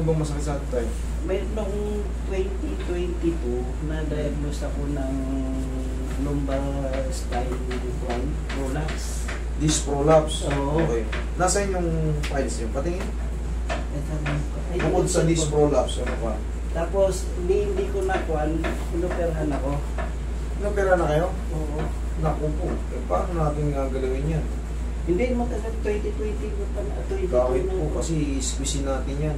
bang masakit sa atin tayo? May noong 2022, na-diagnose ako ng lumbar spine prolapse. Disc prolapse? Oo. Okay. Nasaan yung files niyo? Patingin? Ay, Bukod sa disc prolapse, ano pa? Tapos, hindi ko nakuan, inoperahan ako. Inopera na kayo? Oo. Naku po. Eh, paano natin gagalawin yan? Hindi, matagal 2020 ko pa na, 22 Kahit na po ako. kasi squeeze natin yan.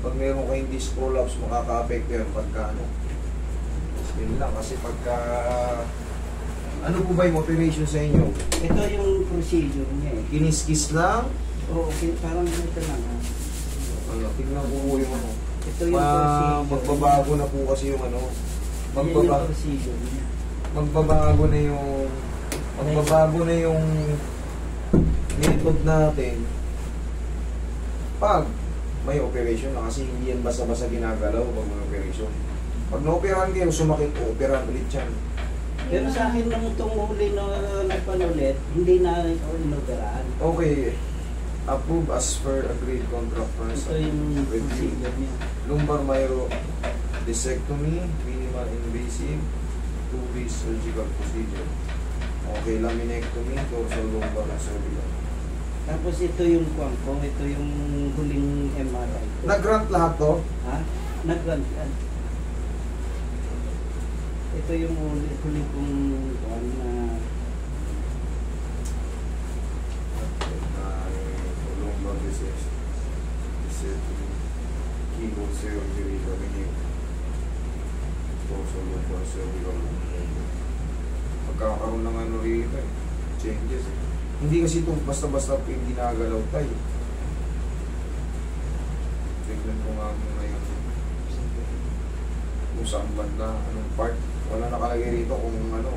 Pag meron kayong disc prolapse, makaka-apekto yan pagka ano. Yun lang, kasi pagka... Ano po ba yung operation sa inyo? Ito yung procedure niya eh. Kiniskis lang? Oo, okay, parang ganito lang ha. Ano, tignan po po yung ano. Ito yung procedure. Magbabago na po kasi yung ano. Yan yung procedure niya. Magbabago na yung method natin pag may operation na, kasi hindi yan basta-basta ginagalaw pag may operation. Pag na-operahan kayo, sumakit po, operahan ulit yan. Pero sa akin nung itong huli na nagpanulit, hindi na ito inoperahan. Okay. Approve as per agreed contract first. Ito yung procedure niya. Lumbar myrodiscectomy, minimal invasive, 2-day surgical procedure. Okay, laminectomy, dorsal lumbar and cervical. Tapos ito yung kuwang ko, ito yung huling MRI ko. Nag-grant lahat to? Ha? Nag-grant yan. Ito yung huli kong kuwang na lumbar discectomy, keyhole surgery, laminectomy, dorsal lumbar cervical. Magkakaroon ng ano rito eh, changes eh. Hindi kasi ito basta-basta yung ginagalaw tayo. Tignan ko nga muna yun. Kung saan banda, anong part. Wala nakalagay rito kung ano,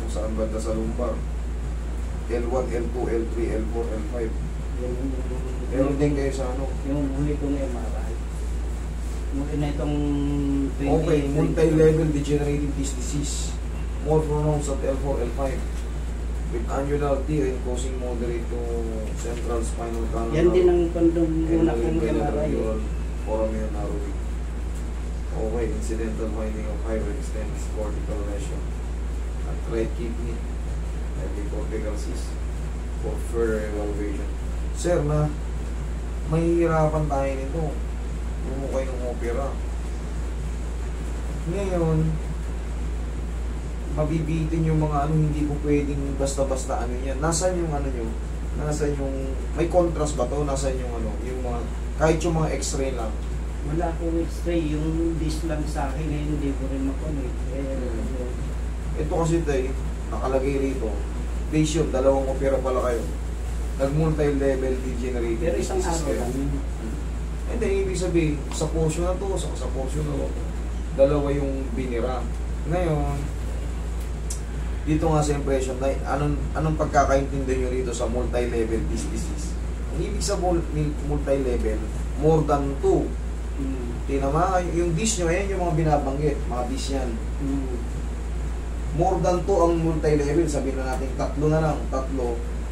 kung saan banda sa lumbar. L1, L2, L3, L4, L5. Meron din kayo sa ano. Yung huli kong MRI. Muli na itong 20. Okay, multi-level degenerative disc disease. More pronounced at L4, L5. With annular tear causing moderate to central spinal canal. Yan din ang pandong muna kong MRI. Foramen narrowing. Okay, incidental finding of hyperextended cortical lesion at right kidney and the cortical cyst for further evaluation. Sir, mahihirapan tayo nito. Bumukay ng opera. Ngayon, mabibitin yung mga ano, hindi po pwedeng basta-basta ano yan. Nasaan yung ano nyo? Nasaan yung, may contrast ba to? Nasaan yung ano, yung mga, kahit yung mga x-ray lang. Wala akong x-ray, yung disc lang sa akin eh, hindi ko rin makunik. Ito kasi tayo, nakalagay rito, patient, dalawang opera pala kayo. Nag-multi-level degenerative. Pero isang disease araw kayo. lang. Hindi, ibig sabihin, sa portion na to, sa portion na to, dalawa yung binira. Ngayon, dito nga sa impression, na anong pagkakaintindi nyo rito sa multi-level disc disease? Ang ibig sa multi-level, more than 2. Tinama, yung disc nyo, ayan yung mga binabanggit, mga disc yan. More than 2 ang multi-level, sabihin na natin, 3 na lang, 3,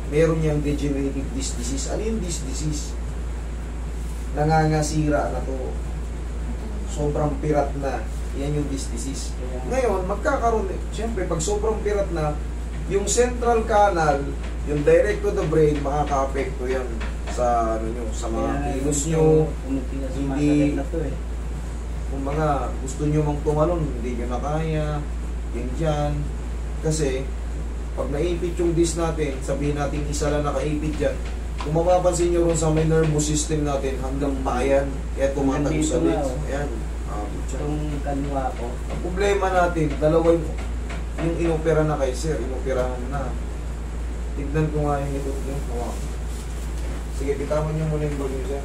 meron niyang degenerative disc disease. Ano yung disc disease? Nangangasira na to. Sobrang pirat na. Yan yung disc disease. Ngayon, magkakaroon, siyempre, pag sobrang pirat na, yung central canal, yung direct to the brain, makaka-apekto yan sa, ano nyo, sa mga kilos nyo. Hindi, kung mga gusto nyo mang tumalon, hindi nyo na kaya, yun dyan. Kasi, pag naipit yung disc natin, sabihin natin isa lang nakaipit dyan, kung mapapansin nyo ron sa may nervous system natin, hanggang payan, kaya tumatago sa disc. Ayan. Itong kanwa ko. Ang problema natin, dalawa yung inopera na kay sir, inoperahan na. Tignan ko nga yung ito nyo. Oh. Sige, bitawan nyo muna yung volume sir.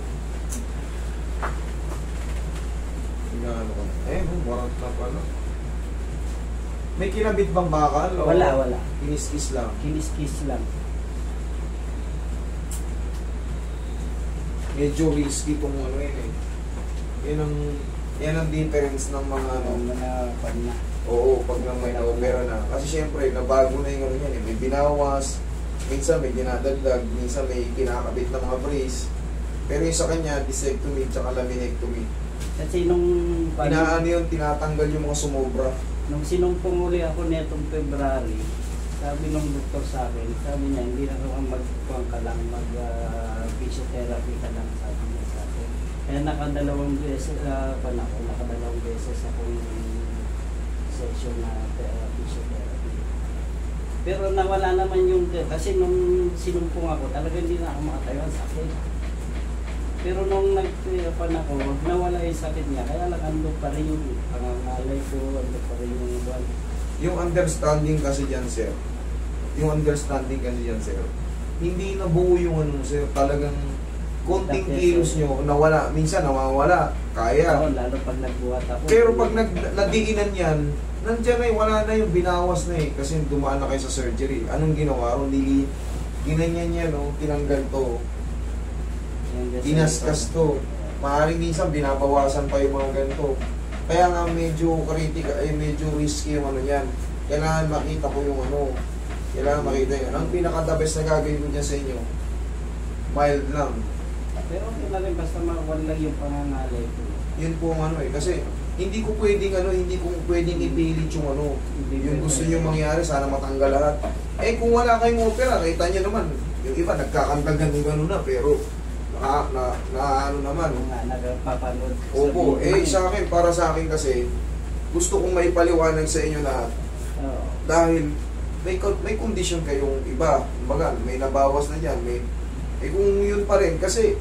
Tignan ano ko. Warang na pala. May kinabit bang bakal? Wala. Kiniskis lang. Kiniskis lang. Medyo risky itong ano yun eh. Yan ang difference ng mga ano. Oo, pag nang may na-opera na. Kasi syempre, nabago na yung ano yan eh. May binawas, minsan may dinadagdag, minsan may kinakabit ng mga brace. Pero yung sa kanya, disectomy tsaka laminectomy. Kasi nung Inaano yun, tinatanggal yung mga sumobra. nung sinumpong uli ako netong February, sabi nung doktor sa akin, sabi niya, hindi na naman magkuhan ka lang, mag-physiotherapy ka lang, sabi niya sa akin. Kaya nakadalawang beses akong session na physiotherapy. Pero nawala naman yung, kasi nung sinumpong ako, talaga hindi na ako makatayo, ang sakit. Pero nung nagpan ako, nawala yung sakit niya, kaya lang ando pa rin yung pangangalay ko, ando pa rin yung iban. Yung understanding kasi dyan, sir. Hindi nabuo yung ano, sir. Talagang konting kilos nyo, nawala. Minsan nawawala. Kaya. Oo, lalo pag nagbuhat ako. Pero pag nadiinan yan, nandyan na wala na yung binawas na kasi dumaan na kayo sa surgery. Anong ginawa ron? Ginanyan yan, no? Tinanggal to. Inaskas to. Maaaring minsan binabawasan pa yung mga ganito. Kaya nga medyo critical, medyo risky yung ano yan. Kailangan makita ko yung ano. Kailangan makita yun. Ang pinaka-the best na gagawin ko dyan sa inyo, mild lang. Pero okay na rin, basta mawala lang yung pangangalay ko. Yun po ang ano kasi hindi ko pwedeng ipilit yung ano. Yung gusto nyo mangyari, sana matanggal lahat. Kung wala kayong opera, kita nyo naman. Yung iba, nagkakantagan ng gano'n na, pero ano naman. Nagpapanood. Opo, para sa akin kasi, gusto kong maipaliwanag sa inyo lahat. Dahil, may condition kayong iba. Kumbaga, may nabawas na dyan. Kung yun pa rin, kasi,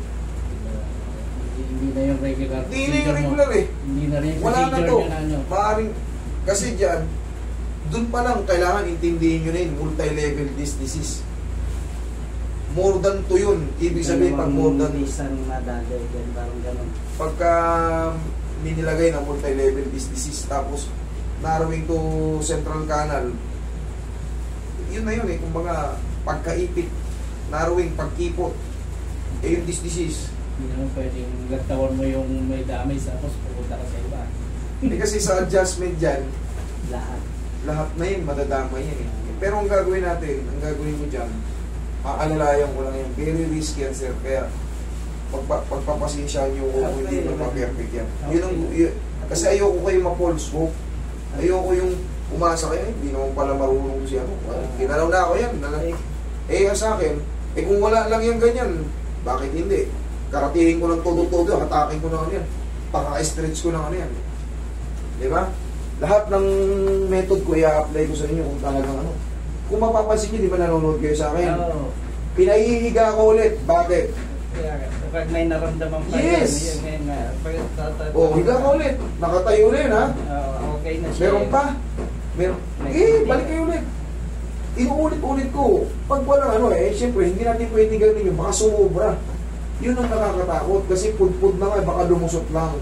hindi na yung regular. Hindi na yung regular Hindi na rin wala na to. Maaaring, kasi dyan, dun pa lang, kailangan intindihin nyo na yun, multi-level disc disease. More than to yun. Ibig sabihin pag more than isang nadali yan, parang ganun. pagka minilagay na multi-level disc disease tapos narrowing to central canal, yun na yun kumbaga pagkaipit, narrowing, pagkipot, yung disc disease. Hindi naman pwedeng lagtawan mo yung may damage tapos pupunta ka sa iba. Kasi sa adjustment dyan, Lahat na yun madadama yan Pero ang gagawin ko dyan, aalalayan ko lang yan. Very risky yan, sir. Kaya, pagpapasensya nyo kung hindi na ma-perfect yan. Kasi ayoko kayo ma-false hope. Ayoko yung umasa kayo, hindi naman pala marunong siya. Ginalaw na ako yan. Sa akin, kung wala lang yan ganyan, bakit hindi? Karatihin ko ng todo-todo, hatakin ko na ano yan. Paka-stretch ko na ano yan. Diba? Lahat ng method ko, i-apply ko sa inyo kung talagang ano. Kung mapapansin nyo, di ba nanonood kayo sa akin? Pinahihiga ko ulit. Bakit? Pag may naramdaman pa yes! Yun, higa ka ulit. Nakatayo ulit, ha? Okay na siya. Meron pa? Balik kayo ulit. Inuulit-ulit ko. Pag walang ano siyempre, hindi natin pwede gawin yun. Baka sumobra. Yun ang nakakatakot. Kasi pud-pud na nga, baka lumusot lang.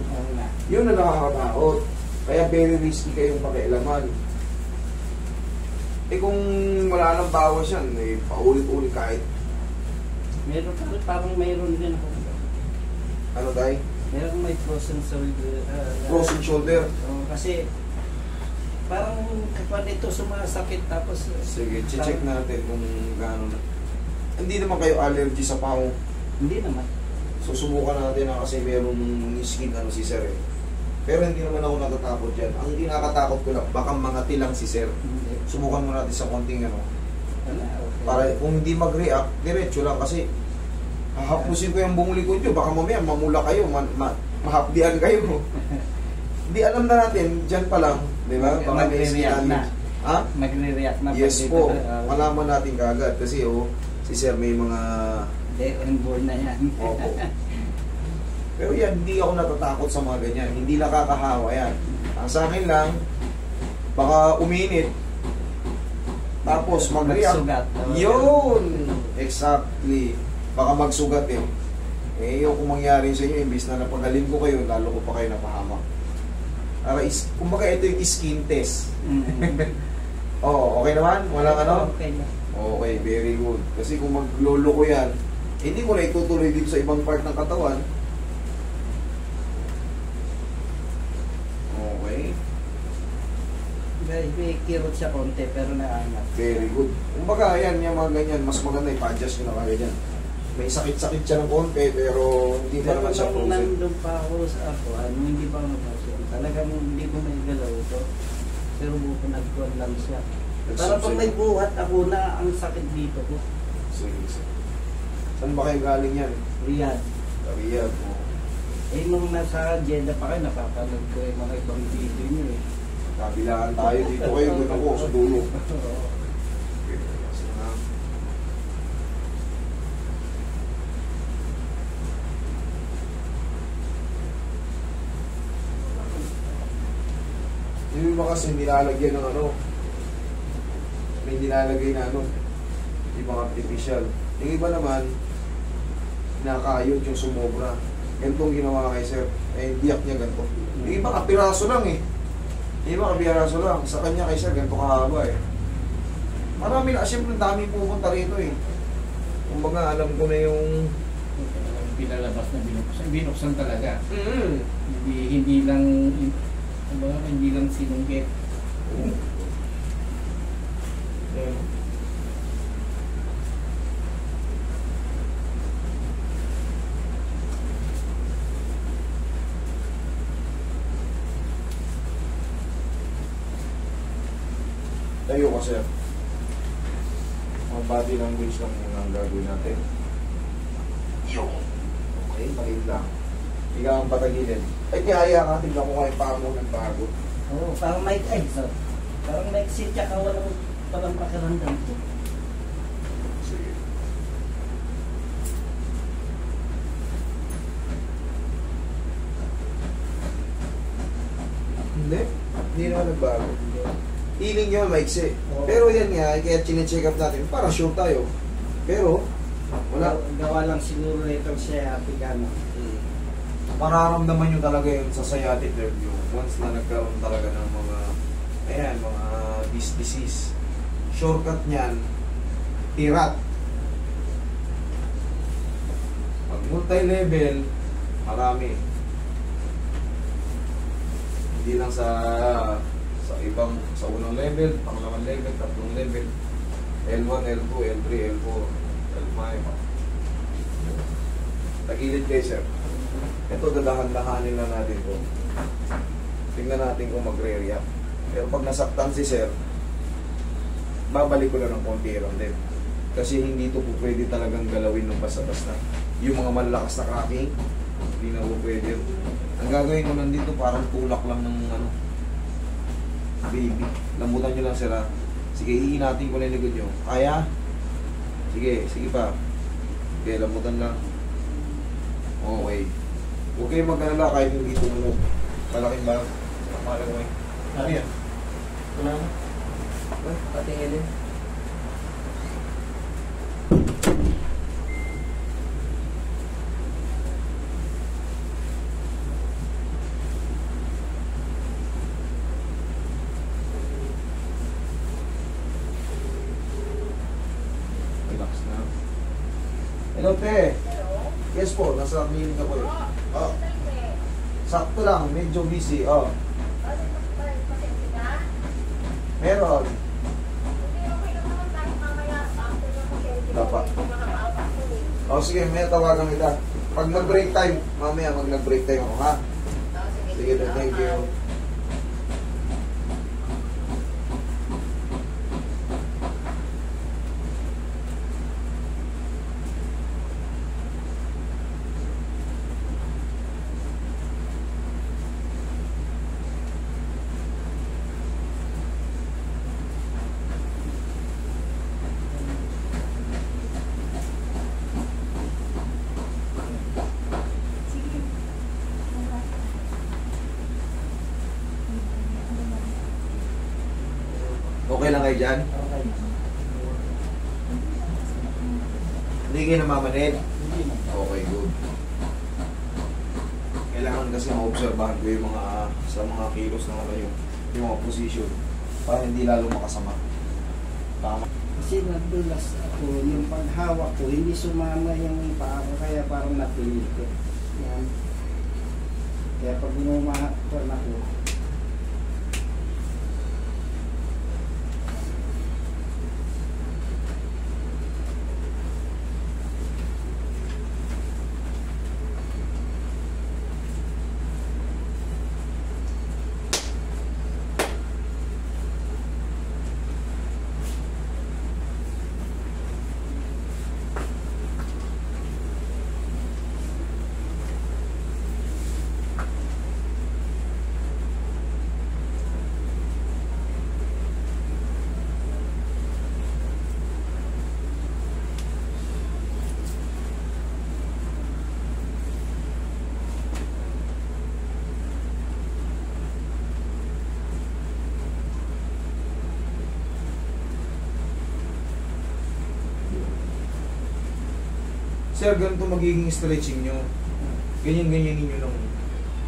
Yun ang nakakatakot. Kaya very risky kayong pakialaman. Kung wala nang bawas yan, paulit-ulit kahit. Meron parang mayroon din ako. Ano tayo? Meron may frozen shoulder. Frozen shoulder? Kasi parang kapag ito sumasakit tapos. Sige, check natin kung gaano na. Hindi naman kayo allergy sa pao? Hindi naman. Susubukan natin kasi meron skin si sir Pero hindi naman ako natatakot dyan. Ang hindi nakatakot ko lang, baka mga tilang si sir. Subukan mo natin sa konting para kung hindi mag-react, diretso lang kasi hahapusin ko yung buong likod nyo, baka mamaya mamula kayo, mahapdian kayo. Hindi alam na natin, dyan pa lang, di ba? Magre-react na. Ha? Magre-react na. Yes po, malaman natin kagad kasi si sir may mga inborn na yan. Opo. Pero yan, hindi ako natatakot sa mga ganyan. Hindi nakakahawa yan. Ang sa akin lang, baka uminit, tapos mag-react. Yun! Exactly. Baka magsugat yung kung mangyari sa inyo, imbis na napagaling ko kayo, lalo ko pa kayo napahamak. Kumbaga ito yung skin test. Okay naman? Walang ano? Okay na. Okay, very good. Kasi kung maglolo ko yan, hindi ko na itutuloy dito sa ibang part ng katawan. Okay. May kirot siya konti pero naangat. Very good. Kumbaga, yan, yung mga ganyan, mas maganda i-adjust nyo na kaya dyan. May sakit-sakit siya ng konti, pero hindi pa Pero naman siya nung frozen. nandun pa ako sa ako, hindi pa ako nagpasyon. Talagang hindi ko may galaw ito. Pero nagkuhan lang siya. Para pag may buhat ako na ang sakit dito ko. Sige, sige. Saan ba kayo galing yan? Riyadh. Riyadh mo. Eh nung nasa Jeddah pa kayo, napapanood ko yung mga ibang video nyo eh. Kabilaan tayo dito kayo, doon ako sa dulo. Oo. Okay, kasi na. Yung iba kasi nilalagyan ng ano, may nilalagay na ano, ibang artificial. Yung iba naman, nakayod yung sumobra. Ganito ang ginawa kay sir. Eh, diyak niya ganito. Yung iba kapiraso lang eh. Yung iba kapiraso lang. Sa kanya kay sir, ganito kahaba eh. Marami na, siyempre dami pupunta rito eh. Kumbaga, alam ko na yung... Pinalabas na binuksan. Binuksan talaga. Mm-hmm. Hindi lang, kumbaga, hindi lang sinunggit. Yan. Tayo kasi. Mga body language lang muna ang gagawin natin. Yung. Okay, maliit lang. Ikaw ang patagilid. Ay, kaya ka, tignan ko kayo pa mo ng bago. Oo, parang may parang may exit ka walang pakiramdam ko. Sige. Hindi naman nagbago. Healing yun, maiksi. Oo. Pero yan nga, kaya chine-check up natin, para sure tayo. Pero, wala. Gawa lang siguro ito siya Apicano. Mararamdaman nyo talaga yun sa sciatic nerve nyo. Once na nagkaroon talaga ng mga, ayan, mga disease. Shortcut niyan, tirat. Pag multi-level, marami. Hindi lang sa unang level, pangalawang level, tatlong level, L1, L2, L3, L4, L5. Tagilid kayo, sir. Ito, dadahan-dahanin na natin ito. Tingnan natin kung magre-react. Pero pag nasaktan si sir, babalik ko lang ng konti lang din. Kasi hindi ito po pwede talagang galawin ng basta-basta. Yung mga malalakas na cracking, hindi na po pwede. Ang gagawin ko nandito, parang tulak lang ng ano, baby. Lambutan nyo lang sila. Sige, iinatin ko na yung likod nyo. Kaya? Sige, sige pa. Okay, lambutan lang. Okay. Huwag kayong mag-alala kahit hindi tumunog. Malaking bag. Malaking bag. Ano yan? Wala na. Ay, patingin. Relax na. Hello, te. Yes po, nasa meeting ako eh. Oh. Sakto lang, medyo busy. Oh. Meron. Dapat. Oh, sige, may tawagan kita. Pag nag-break time, mamaya mag nag-break time ako, ha? Sige, thank you. Okay lang kayo dyan? Okay. Hindi kayo namamanid? Hindi na. Okay, good. Kailangan kasi ma-obserbahan ko yung mga sa mga kilos ng ano yung mga position para hindi lalo makasama. Tama. Kasi nadulas ako, yung paghawak ko, hindi sumama yung paa ko, kaya parang napilit ko. Yan. Kaya pag gumawa ako, Sir, ganito magiging stretching nyo. Ganyan-ganyanin nyo lang.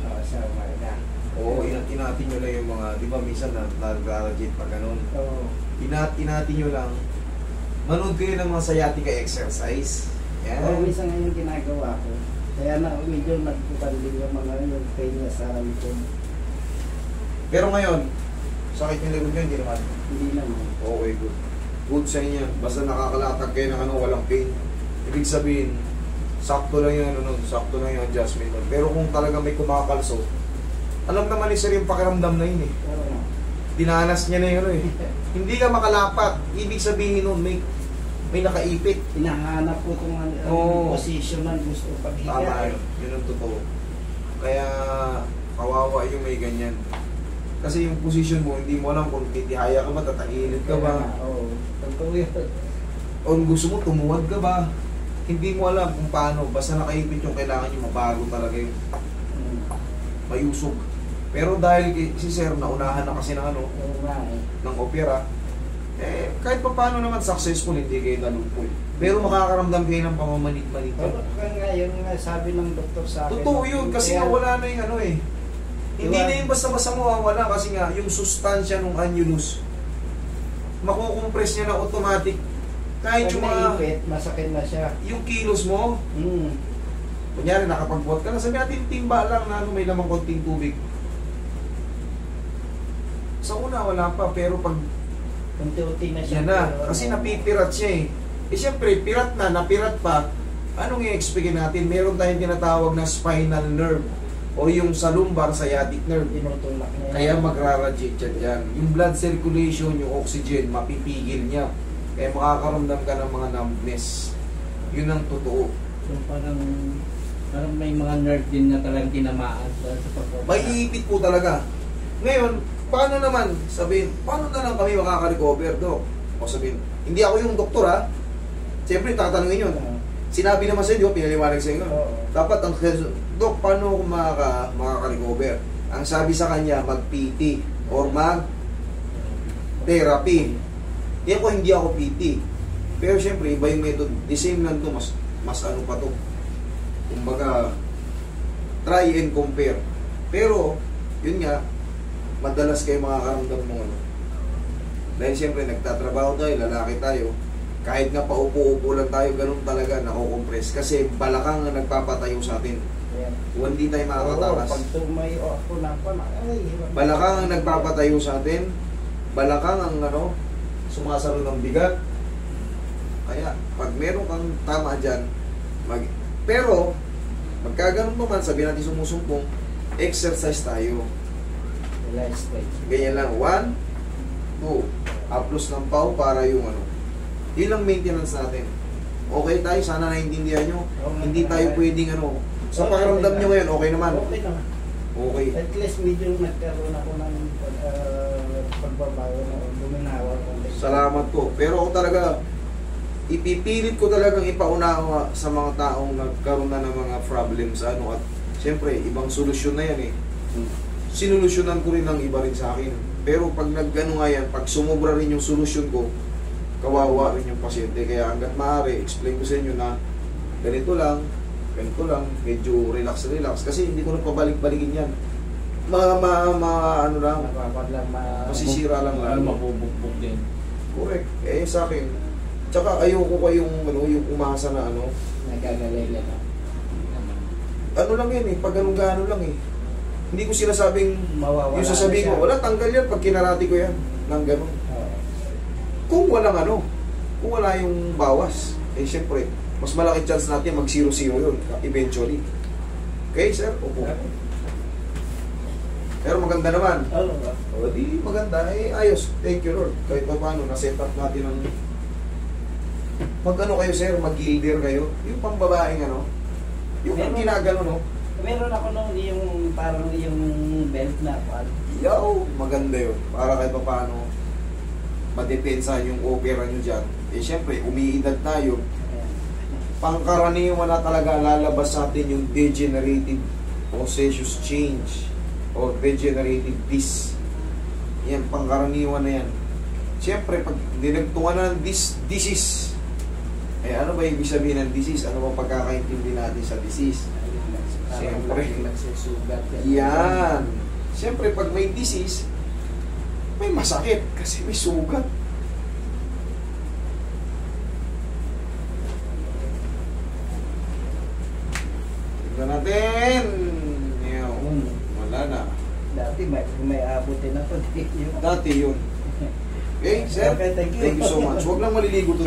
Oo, sir, Marga. Oo, inatin nyo lang yung mga, di ba minsan nag-graduate pa ganun. Oo. Inatin nyo lang. Manood kayo ng mga sciatica exercise. Yan. Oo, minsan nga yung ginagawa ko. Kaya na medyo nagpupanding yung mga yung pain niya sa likod. Pero ngayon, sakit yung likod nyo, hindi naman. Hindi naman. Okay, good. Good sa inyo. Basta nakakalakad kayo ng ano, walang pain. Ibig sabihin, sakto lang yung ano, sakto lang yung adjustment. Pero kung talaga may kumakalso, alam naman ni sir yung pakiramdam na yun eh. Oo nga. Dinanas niya na yun eh. Hindi ka makalapat. Ibig sabihin nun, may nakaipit. Hinahanap ko kung ano Oo. position na gusto paghiga. Tama yun. Yun ang totoo. Kaya, kawawa yung may ganyan. Kasi yung position mo, hindi mo alam kung titihaya ka ba, tatangilid ka ba. Oo. Totoo yun. O gusto mo, tumuwad ka ba. Hindi mo alam kung paano. Basta nakaipit yung kailangan nyo mabago talaga yung mayusog. Pero dahil si sir, naunahan na kasi ng ano, Oo nga eh. ng opera, eh, kahit pa paano naman successful, hindi kayo nalupol. Pero makakaramdam kayo ng pamamanit-manit. Pero nga yung sabi ng doktor sa akin. Totoo yun, kasi nga kaya- wala na yung ano eh. Hindi Diba? na yung basta-basta mawawala kasi nga yung sustansya ng annulus, makukompress niya na automatic. Kahit Pag yung mga, naipit, masakit na siya. yung kilos mo, kunyari nakapag-buhat ka na, sabi natin timba lang na ano, may lamang konting tubig. Sa una wala pa, pero pag Unti-unti na siya. yan na, Pero, kasi napipirat siya eh. Eh siyempre, pirat na, napirat pa, anong i-expect natin? Meron tayong tinatawag na spinal nerve o yung sa lumbar sciatic nerve. tinutulak niya. Kaya magraradiate yan dyan. Yung blood circulation, yung oxygen, mapipigil niya. Kaya makakaramdam ka ng mga numbness. Yun ang totoo. So parang may mga nerve din na talagang tinamaan sa pagkakita. May iipit po talaga. Ngayon, paano naman, sabihin, paano na lang kami makaka-recover, Dok? O sabihin, hindi ako yung doktor ha. Siyempre, tatanungin yun. Sinabi naman sa inyo, pinaliwanag sa inyo. Oo. Dapat ang Dok, paano ako makaka-recover? Ang sabi sa kanya, mag-PT or mag-therapy. Hindi ako PT. Pero siyempre, iba yung method. The same lang to, mas ano pa to. Kumbaga, try and compare. Pero, yun nga, madalas kayo makakaramdam mo ano. Dahil siyempre, nagtatrabaho tayo, lalaki tayo. Kahit nga paupo-upo lang tayo, ganun talaga, nakukompress. Kasi balakang ang nagpapatayo sa atin. Ayan. Hindi tayo makakatakas. Pag tumayo ako na pa, Balakang ang nagpapatayo sa atin. Balakang ang ano, sumasalo ng bigat. Kaya, pag meron kang tama dyan, pero, magkaganon naman, sabi natin sumusumpong, exercise tayo. Ganyan lang, 1, 2, uplos ng pau para yung ano. Ilang maintenance natin. Okay tayo, sana naintindihan nyo. Hindi tayo pwedeng ano, sa pakiramdam nyo ngayon, okay naman. Okay naman. Okay. At least medyo nagkaroon ako ng pagbabago na luminawa. Salamat po. Pero ako talaga, ipipilit ko talagang ipaunawa sa mga taong nagkaroon na ng mga problems. Ano, at siyempre, ibang solusyon na yan eh. Sinulusyonan ko rin ng iba rin sa akin. Pero pag naggano nga yan, pag sumobra rin yung solusyon ko, kawawa rin yung pasyente. Kaya hanggat maaari, explain ko sa inyo na ganito lang, medyo relax. Kasi hindi ko nagpabalik-balikin yan. Ano lang, masisira lang Ano lalo. mabubugbog din. Correct. Eh sa akin, tsaka ayoko kayong yung umasa na ano. Nagagaling yan. Ano lang yan eh, pag ganun-gano lang eh. Hindi ko sinasabing, Mawawala yung sasabihin na ko, siya. wala, tanggal yan pag kinarati ko yan. Nang ganun. Kung walang ano, kung wala yung bawas, eh syempre, mas malaki chance natin mag 0-0 yun, eventually. Okay, sir? Opo. Pero maganda naman. O di maganda, eh ayos. Thank you, Lord. Kahit pa paano, na-set up natin ang... Mag ano kayo, sir, mag-gilder kayo. Yung pambabaeng ano, yung ginagano, no? Meron ako nung yung parang yung belt na pad. Yo, maganda yun. Para kahit pa paano, madepensa yung opera nyo dyan. Eh syempre, umiidad tayo. Pangkaraniwan na talaga lalabas sa atin yung degenerative osseous change or degenerative disc. Yan, pangkaraniwan na yan. Siyempre, pag dinagtungan na ng disease, Eh ano ba ibig sabihin ng disease? Ano bang pagkakaintindi natin sa disease? Siyempre. Nagsusugat. Yan. Siyempre, pag may disease, may masakit kasi may sugat. Tignan natin. Yan. Wala na. Dati may abutin ako. Dati yun. Okay, sir? Okay, thank you. Thank you so much. Huwag lang maliligo to.